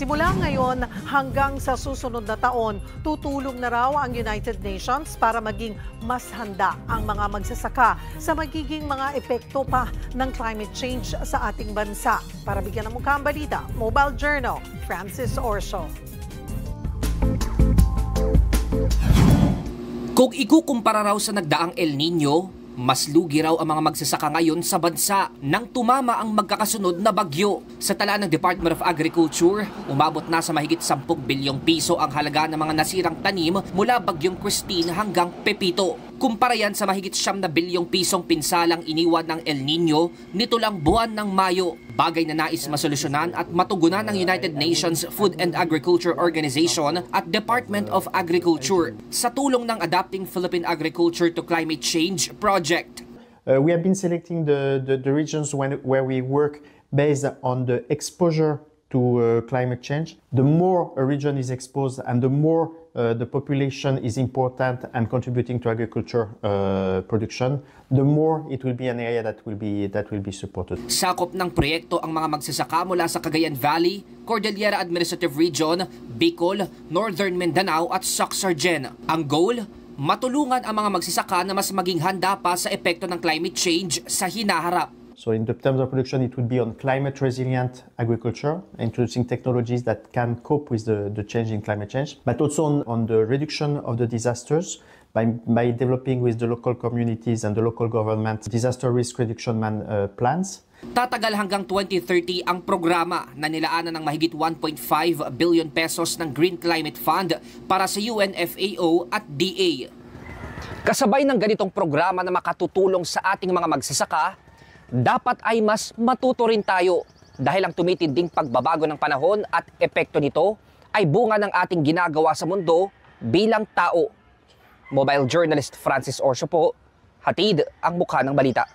Simula ngayon hanggang sa susunod na taon, tutulong na raw ang United Nations para maging mas handa ang mga magsasaka sa magiging mga epekto pa ng climate change sa ating bansa. Para bigyan ng mukha ang balita, Mobile Journal, Francis Orso. Kung ikukumpara raw sa nagdaang El Nino, mas lugi raw ang mga magsasaka ngayon sa bansa nang tumama ang magkakasunod na bagyo. Sa tala ng Department of Agriculture, umabot na sa mahigit 10 bilyong piso ang halaga ng mga nasirang tanim mula bagyong Christine hanggang Pepito. Kumpara yan sa mahigit 9 bilyong pisong pinsalang iniwan ng El Nino nito lang buwan ng Mayo. Bagay na nais masolusyonan at matugunan ng United Nations Food and Agriculture Organization at Department of Agriculture sa tulong ng Adapting Philippine Agriculture to Climate Change project. We have been selecting the regions where we work based on the exposure to climate change. The more a region is exposed and the more the population is important and contributing to agriculture production, the more it will be an area that will be supported. Sakop ng proyekto ang mga magsasaka mula sa Cagayan Valley, Cordillera Administrative Region, Bicol, Northern Mindanao at Soc-Sargen. Ang goal, matulungan ang mga magsasaka na mas maging handa pa sa epekto ng climate change sa hinaharap. So in the terms of production, it would be on climate resilient agriculture, introducing technologies that can cope with the change in climate change, but also on the reduction of the disasters by developing with the local communities and the local government disaster risk reduction plans. Tatagal hanggang 2030 ang programa na nilaanan ng mahigit 1.5 billion pesos ng Green Climate Fund para sa UNFAO at DA. Kasabay ng ganitong programa na makatutulong sa ating mga magsasaka, dapat ay mas matuto rin tayo dahil ang tumitinding pagbabago ng panahon at epekto nito ay bunga ng ating ginagawa sa mundo bilang tao. Mobile journalist Francis Orso po, hatid ang mukha ng balita.